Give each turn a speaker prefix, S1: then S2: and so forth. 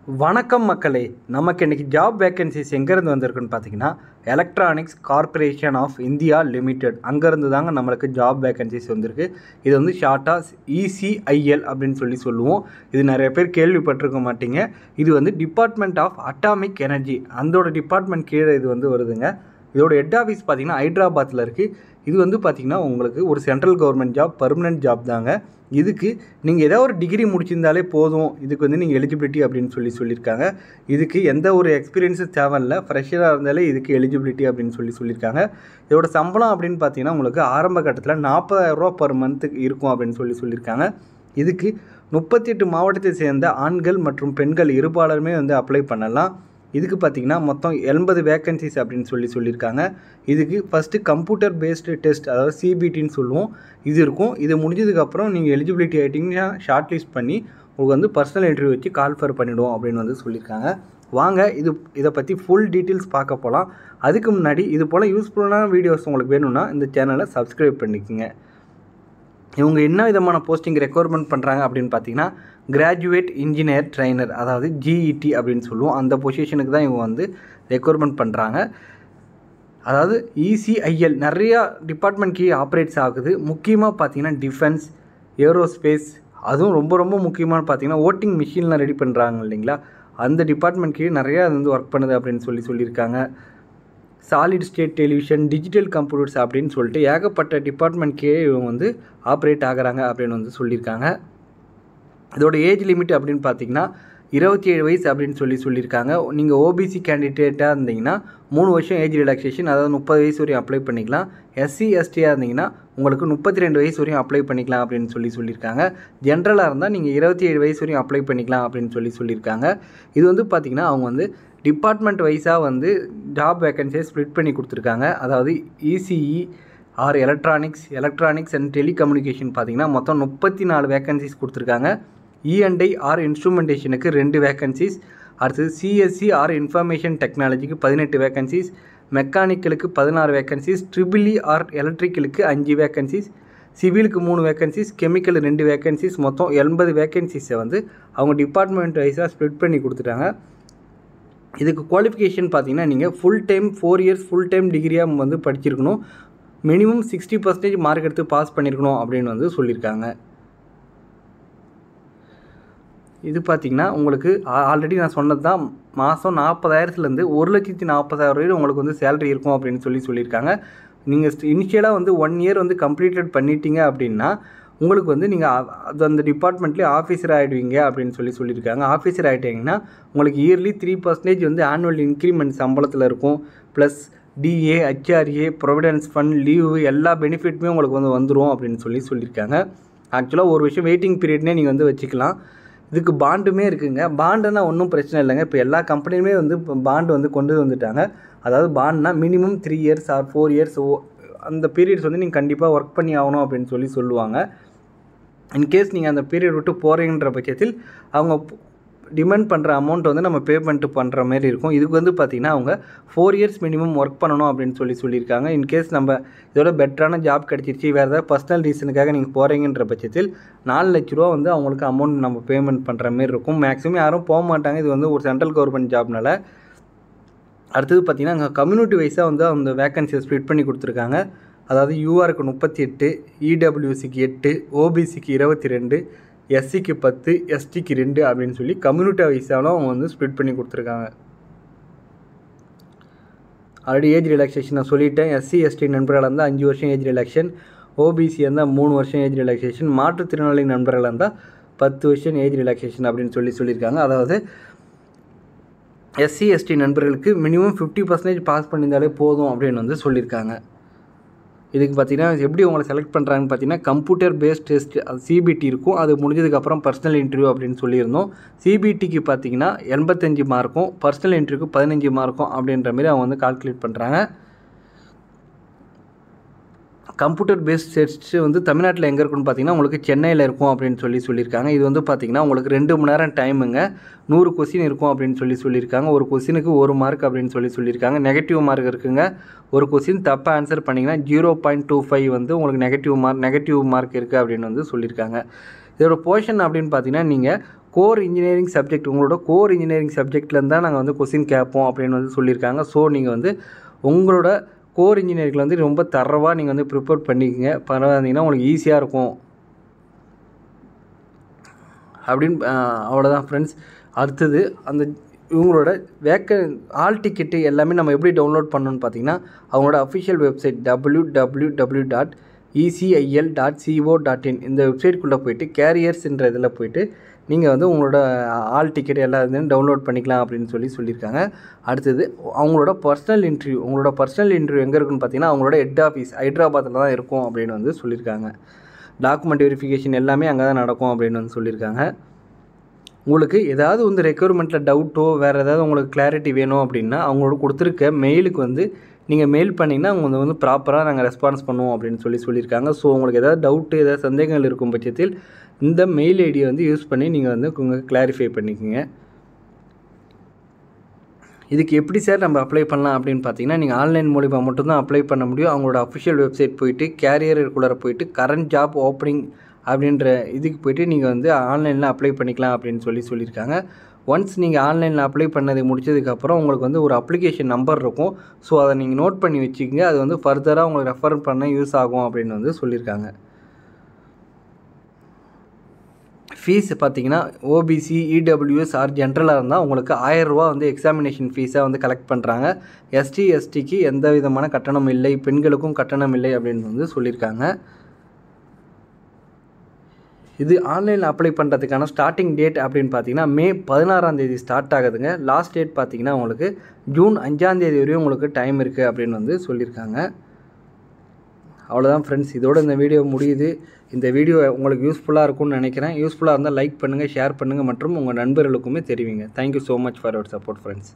S1: வணக்கம் மக்களே. நமக்கு இன்றைக்கி ஜாப் வேக்கன்சிஸ் எங்கேருந்து வந்திருக்குன்னு பார்த்தீங்கன்னா, electronics corporation of India limited அங்கேருந்து தாங்க நம்மளுக்கு ஜாப் வேக்கன்சிஸ் வந்திருக்கு. இது வந்து ஷார்ட்டாக ECIL அப்படின்னு சொல்லுவோம். இது நிறைய பேர் கேள்விப்பட்டிருக்க மாட்டீங்க. இது வந்து டிபார்ட்மெண்ட் ஆஃப் அட்டாமிக் எனர்ஜி அதோட டிபார்ட்மெண்ட் கீழே இது வந்து வருதுங்க. இதோட ஹெட் ஆஃபீஸ் பார்த்திங்கன்னா ஹைதராபாத்தில் இருக்குது. இது வந்து பார்த்திங்கன்னா உங்களுக்கு ஒரு central government job, permanent job தாங்க. இதுக்கு நீங்கள் ஏதோ ஒரு டிகிரி முடிச்சிருந்தாலே போதும், இதுக்கு வந்து நீங்கள் எலிஜிபிலிட்டி அப்படின்னு சொல்லியிருக்காங்க. இதுக்கு எந்த ஒரு எக்ஸ்பீரியன்ஸும் தேவையில்லை, ஃப்ரெஷராக இருந்தாலே இதுக்கு எலிஜிபிலிட்டி அப்படின்னு சொல்லியிருக்காங்க. இதோட சம்பளம் அப்படின்னு பார்த்தீங்கன்னா உங்களுக்கு ஆரம்ப கட்டத்தில் 40,000 ரூபா பர் மந்த்துக்கு இருக்கும் அப்படின்னு சொல்லியிருக்காங்க. இதுக்கு 38 மாவட்டத்தை சேர்ந்த ஆண்கள் மற்றும் பெண்கள் இருபாலருமே வந்து அப்ளை பண்ணலாம். இதுக்கு பார்த்திங்கன்னா மொத்தம் 80 வேக்கன்சிஸ் அப்படின்னு சொல்லியிருக்காங்க. இதுக்கு ஃபஸ்ட்டு கம்ப்யூட்டர் பேஸ்டு டெஸ்ட், அதாவது CBTன்னு சொல்லுவோம், இது இருக்கும். இது முடிஞ்சதுக்கப்புறம் நீங்கள் எலிஜிபிலிட்டி ஆகிட்டிங்கன்னா ஷார்ட் லிஸ்ட் பண்ணி உங்களுக்கு வந்து பர்சனல் இன்டர்வியூ வச்சு கால்ஃபர் பண்ணிவிடுவோம் அப்படின்னு வந்து சொல்லியிருக்காங்க. வாங்க இதை பற்றி ஃபுல் டீட்டெயில்ஸ் பார்க்க போகலாம். அதுக்கு முன்னாடி இது போல் யூஸ்ஃபுல்லான வீடியோஸ் உங்களுக்கு வேணும்னா இந்த சேனலை சப்ஸ்கிரைப் பண்ணிக்கோங்க. இவங்க என்ன விதமான போஸ்டிங் ரெக்வயர்மெண்ட் பண்ணுறாங்க அப்படின்னு பார்த்தீங்கன்னா, கிராஜுவேட் இன்ஜினியர் ட்ரைனர், அதாவது GET அப்படின்னு சொல்லுவோம். அந்த பொசிஷனுக்கு தான் இவங்க வந்து ரெக்வயர்மெண்ட் பண்ணுறாங்க. அதாவது ECIL நிறையா டிபார்ட்மெண்ட் கீழே ஆப்ரேட்ஸ் ஆகுது. முக்கியமாக பார்த்தீங்கன்னா டிஃபென்ஸ், ஏரோஸ்பேஸ், அதுவும் ரொம்ப ரொம்ப முக்கியமான பார்த்தீங்கன்னா ஓட்டிங் மிஷின்லாம் ரெடி பண்ணுறாங்க இல்லைங்களா, அந்த டிபார்ட்மெண்ட் கீழே நிறையா அது வந்து ஒர்க் பண்ணுது அப்படின்னு சொல்லியிருக்காங்க. Solid state television, digital computers அப்படின்னு சொல்லிட்டு ஏகப்பட்ட டிபார்ட்மெண்ட்கே இவங்க வந்து ஆப்ரேட் ஆகிறாங்க அப்படின்னு வந்து சொல்லியிருக்காங்க. இதோட ஏஜ் லிமிட் அப்படின்னு பார்த்தீங்கன்னா 27 வயசு அப்படின்னு சொல்லியிருக்காங்க. நீங்கள் OBC கேண்டிடேட்டாக இருந்தீங்கன்னா 3 வருஷம் ஏஜ் ரிலாக்ஸேஷன், அதாவது 30 வயசு வரையும் அப்ளை பண்ணிக்கலாம். SC/STயாக இருந்தீங்கன்னா உங்களுக்கு 32 வயசு வரையும் அப்ளை பண்ணிக்கலாம் அப்படின்னு சொல்லியிருக்காங்க. ஜென்ரலாக இருந்தால் நீங்கள் 27 வயசு வரையும் அப்ளை பண்ணிக்கலாம் அப்படின்னு சொல்லியிருக்காங்க. இது வந்து பார்த்திங்கன்னா அவங்க வந்து டிபார்ட்மெண்ட் வைஸாக வந்து ஜாப் வேக்கன்சியை ஸ்ப்ளிட் பண்ணி கொடுத்துருக்காங்க. அதாவது ECE or electronics and telecommunication பார்த்திங்கன்னா மொத்தம் 34 வேக்கன்சிஸ் கொடுத்துருக்காங்க. E&I ஆர் இன்ஸ்ட்ருமெண்டேஷனுக்கு 2 வேக்கன்சிஸ், அடுத்தது CSE ஆர் இன்ஃபர்மேஷன் டெக்னாலஜிக்கு 18 வேக்கன்சிஸ், மெக்கானிக்கலுக்கு 16 வேக்கன்சிஸ், EEE ஆர் எலக்ட்ரிக்கலுக்கு 5 வேக்கன்சிஸ், சிவிலுக்கு 3 வேக்கன்சிஸ், கெமிக்கல் 2 வேக்கன்சிஸ், மொத்தம் 80 வேக்கன்சிஸை வந்து அவங்க டிபார்ட்மெண்ட் வைஸாக ஸ்ப்ளிட் பண்ணி கொடுத்துட்டாங்க. இதுக்கு குவாலிஃபிகேஷன் பார்த்தீங்கன்னா நீங்கள் full time 4 years full time டிகிரியாக வந்து படிச்சிருக்கணும். மினிமம் 60% மார்க் எடுத்து பாஸ் பண்ணியிருக்கணும் அப்படின்னு வந்து சொல்லியிருக்காங்க. இது பார்த்திங்கன்னா உங்களுக்கு ஆல்ரெடி நான் சொன்னது தான், மாதம் 40,000லேருந்து 1,40,000 வரையும் உங்களுக்கு வந்து சேலரி இருக்கும் அப்படின்னு சொல்லியிருக்காங்க. நீங்கள் இனிஷியலாக வந்து 1 இயர் வந்து கம்ப்ளீட்டட் பண்ணிட்டீங்க அப்படின்னா உங்களுக்கு வந்து நீங்கள் அந்த டிபார்ட்மெண்ட்லேயே ஆஃபீஸர் ஆகிடுவீங்க அப்படின்னு சொல்லியிருக்காங்க. ஆஃபீஸர் ஆகிட்டிங்கன்னா உங்களுக்கு இயர்லி 3% வந்து ஆனுவல் இன்க்ரிமெண்ட் சம்பளத்தில் இருக்கும். Plus DA, HRA, Providence fund, leave எல்லா பெனிஃபிட்டுமே உங்களுக்கு வந்து வந்துடும் அப்படின்னு சொல்லியிருக்காங்க. ஆக்சுவலாக ஒரு விஷயம் வெயிட்டிங் பீரியட்னே நீங்கள் வந்து வச்சுக்கலாம். இதுக்கு பாண்டுமே இருக்குங்க. பாண்டுனா ஒன்றும் பிரச்சனை இல்லைங்க. இப்போ எல்லா கம்பெனியுமே வந்து பாண்டு வந்து கொண்டு வந்துட்டாங்க. அதாவது பாண்டுனா மினிமம் 3 இயர்ஸ் ஆர் 4 இயர்ஸ் அந்த பீரியட்ஸ் வந்து நீங்கள் கண்டிப்பாக ஒர்க் பண்ணி ஆகணும் அப்படின்னு சொல்லுவாங்க. இன்கேஸ் நீங்கள் அந்த பீரியட் விட்டு போகிறீங்கன்ற பட்சத்தில் அவங்க டிமாண்ட் பண்ணுற அமௌண்ட் வந்து நம்ம பேமெண்ட் பண்ணுற மாதிரி இருக்கும். இதுக்கு வந்து பார்த்திங்கன்னா அவங்க 4 இயர்ஸ் மினிமம் ஒர்க் பண்ணணும் அப்படின்னு சொல்லியிருக்காங்க. இன்கேஸ் நம்ம இதோட பெட்டரான ஜாப் கிடச்சிருச்சு, வேறு ஏதாவது பர்சனல் ரீசனுக்காக நீங்கள் போகிறீங்கன்ற பட்சத்தில் 4 லட்ச ரூபா வந்து அவங்களுக்கு அமௌண்ட் நம்ம பேமெண்ட் பண்ணுற மாதிரி இருக்கும். மேக்ஸிமம் யாரும் போக மாட்டாங்க, இது வந்து ஒரு சென்ட்ரல் கவர்மெண்ட் ஜாப்னால. அடுத்தது பார்த்திங்கன்னா அங்கே கம்யூனிட்டி வைஸாக வந்து அந்த வேக்கன்சியை ஸ்ப்ளிட் பண்ணி கொடுத்துருக்காங்க. அதாவது URக்கு 38, EWCக்கு 8, OBCக்கு 22, SCக்கு 10, STக்கு 2 அப்படின்னு சொல்லி கம்யூனிட்டி வைஸாலும் அவங்க வந்து ஸ்ப்ளிட் பண்ணி கொடுத்துருக்காங்க. ஆல்ரெடி ஏஜ் ரிலாக்ஸேஷன் நான் சொல்லிட்டேன். SC/ST நண்பர்களாக இருந்தால் 5 வருஷம் ஏஜ் ரிலாக்ஸேஷன், OBC இருந்தால் 3 வருஷம் ஏஜ் ரிலாக்ஸேஷன், மாற்றுத்திறனாளி நண்பர்களாக இருந்தால் 10 வருஷம் ஏஜ் ரிலாக்ஸேஷன் அப்படின்னு சொல்லியிருக்காங்க. அதாவது SC/ST நண்பர்களுக்கு மினிமம் 50% பாஸ் பண்ணியிருந்தாலே போதும் அப்படின்னு வந்து சொல்லியிருக்காங்க. இதுக்கு பார்த்திங்கன்னா எப்படி உங்களை செலக்ட் பண்ணுறாங்கன்னு பார்த்தீங்கன்னா கம்ப்யூட்டர் பேஸ்ட் டெஸ்ட், அது CBT இருக்கும். அது முடிஞ்சதுக்கப்புறம் பர்சனல் இன்டர்வியூ அப்படின்னு சொல்லியிருந்தோம். CBTக்கு பார்த்திங்கன்னா 85 மார்க்கும், பர்சனல் இன்டர்வியூக்கு 15 மார்க்கும் அப்படின்ற மாதிரி அவங்க வந்து கால்குலேட் பண்ணுறாங்க. கம்ப்யூட்டர் பேஸ்ட் டெஸ்ட்டு வந்து தமிழ்நாட்டில் எங்கே இருக்குன்னு பார்த்தீங்கன்னா உங்களுக்கு சென்னையில் இருக்கும் அப்படின்னு சொல்லியிருக்காங்க. இது வந்து பார்த்திங்கன்னா உங்களுக்கு 2 மணி நேரம் டைமுங்க, 100 கொஸ்டின் இருக்கும் அப்படின்னு சொல்லியிருக்காங்க. ஒரு கொஸ்டினுக்கு 1 மார்க் அப்படின்னு சொல்லியிருக்காங்க. நெகட்டிவ் மார்க் இருக்குங்க. ஒரு கொஸ்டின் தப்பாக ஆன்சர் பண்ணிங்கன்னா 0.25 வந்து உங்களுக்கு நெகட்டிவ் மார்க் இருக்குது அப்படின்னு வந்து சொல்லியிருக்காங்க. இதோட போர்ஷன் அப்படின்னு பார்த்தீங்கன்னா நீங்கள் கோர் இன்ஜினியரிங் சப்ஜெக்ட் உங்களோட கோர் இன்ஜினியரிங் சப்ஜெக்ட்லேருந்து தான் நாங்கள் வந்து கொஸ்டின் கேட்போம் அப்படின்னு வந்து சொல்லியிருக்காங்க. ஸோ நீங்கள் வந்து உங்களோட கோர் இன்ஜினியரிங்கில் வந்து ரொம்ப தரவாக நீங்கள் வந்து ப்ரிப்பேர் பண்ணிக்கங்க. பரவாயில்லைங்கன்னா உங்களுக்கு ஈஸியாக இருக்கும் அப்படின்னு. அவ்வளோதான் ஃப்ரெண்ட்ஸ். அடுத்தது அந்த இவங்களோட ஆல் டிக்கெட்டு எல்லாமே நம்ம எப்படி டவுன்லோட் பண்ணணும்னு பார்த்தீங்கன்னா அவங்களோட அஃபிஷியல் வெப்சைட் www.ecil.co.in இந்த வெப்சைட்குள்ளே போய்ட்டு கேரியர்ஸ்ன்ற இதில் போய்ட்டு நீங்கள் வந்து உங்களோட ஆல் டிக்கெட் எல்லா இதுவும் டவுன்லோட் பண்ணிக்கலாம் அப்படின்னு சொல்லியிருக்காங்க. அடுத்தது அவங்களோட பர்சனல் இன்டர்வியூ எங்கே இருக்குன்னு பார்த்தீங்கன்னா அவங்களோட ஹெட் ஆஃபீஸ் ஹைதராபாத்தில் தான் இருக்கும் அப்படின்னு வந்து சொல்லியிருக்காங்க. டாக்குமெண்ட் வெரிஃபிகேஷன் எல்லாமே அங்கே தான் நடக்கும் அப்படின்னு வந்து சொல்லியிருக்காங்க. உங்களுக்கு ஏதாவது வந்து ரெக்யர்மெண்ட்டில் டவுட்டோ வேறு ஏதாவது உங்களுக்கு கிளாரிட்டி வேணும் அப்படின்னா அவங்களோட கொடுத்துருக்க மெயிலுக்கு வந்து நீங்கள் மெயில் பண்ணிங்கன்னா அவங்க வந்து ப்ராப்பராக நாங்கள் ரெஸ்பான்ஸ் பண்ணுவோம் அப்படின்னு சொல்லியிருக்காங்க. ஸோ உங்களுக்கு ஏதாவது டவுட்டு ஏதாவது சந்தேகங்கள் இருக்கும் பட்சத்தில் இந்த மெயில் ஐடியை வந்து யூஸ் பண்ணி நீங்கள் வந்து உங்களுக்கு கிளாரிஃபை பண்ணிக்கோங்க. இதுக்கு எப்படி சார் நம்ம அப்ளை பண்ணலாம் அப்படின்னு பார்த்தீங்கன்னா நீங்கள் ஆன்லைன் மூலிமா மட்டும்தான் அப்ளை பண்ண முடியும். அவங்களோட அஃபிஷியல் வெப்சைட் போய்ட்டு கேரியருக்குள்ளே போய்ட்டு கரண்ட் ஜாப் ஓப்பனிங் அப்படின்ற இதுக்கு போய்ட்டு நீங்கள் வந்து ஆன்லைனில் அப்ளை பண்ணிக்கலாம் அப்படின்னு சொல்லியிருக்காங்க. ஒன்ஸ் நீங்கள் ஆன்லைனில் அப்ளை பண்ணது முடிச்சதுக்கப்புறம் உங்களுக்கு வந்து ஒரு அப்ளிகேஷன் நம்பர் இருக்கும். ஸோ அதை நீங்கள் நோட் பண்ணி வச்சுக்கோங்க. அது வந்து ஃபர்தராக உங்களுக்கு ரெஃபர் பண்ண யூஸ் ஆகும் அப்படின்னு வந்து சொல்லியிருக்காங்க. ஃபீஸ் பார்த்தீங்கன்னா ஓபிசி இடபிள்யூஎஸ் ஆர் ஜென்ரலாக இருந்தால் உங்களுக்கு 1000 ரூபா வந்து எக்ஸாமினேஷன் ஃபீஸாக வந்து கலெக்ட் பண்ணுறாங்க. எஸ்டிக்கு எந்த விதமான கட்டணம் இல்லை, பெண்களுக்கும் கட்டணம் இல்லை அப்படின்னு வந்து சொல்லியிருக்காங்க. இது ஆன்லைனில் அப்ளை பண்ணுறதுக்கான ஸ்டார்டிங் டேட் அப்படின்னு பார்த்தீங்கன்னா மே 16ஆம் தேதி ஸ்டார்ட் ஆகுதுங்க. லாஸ்ட் டேட் பார்த்தீங்கன்னா உங்களுக்கு ஜூன் 5ஆம் தேதி வரையும் உங்களுக்கு டைம் இருக்குது அப்படின்னு வந்து சொல்லியிருக்காங்க. அவ்வளோதான் ஃப்ரெண்ட்ஸ், இதோட இந்த வீடியோ முடியுது. இந்த வீடியோ உங்களுக்கு யூஸ்ஃபுல்லாக இருக்கும்னு நினைக்கிறேன். யூஸ்ஃபுல்லாக இருந்தால் லைக் பண்ணுங்கள், ஷேர் பண்ணுங்கள் மற்றும் உங்கள் நண்பர்களுக்குமே தெரிவிங்க. Thank you so much for your support friends.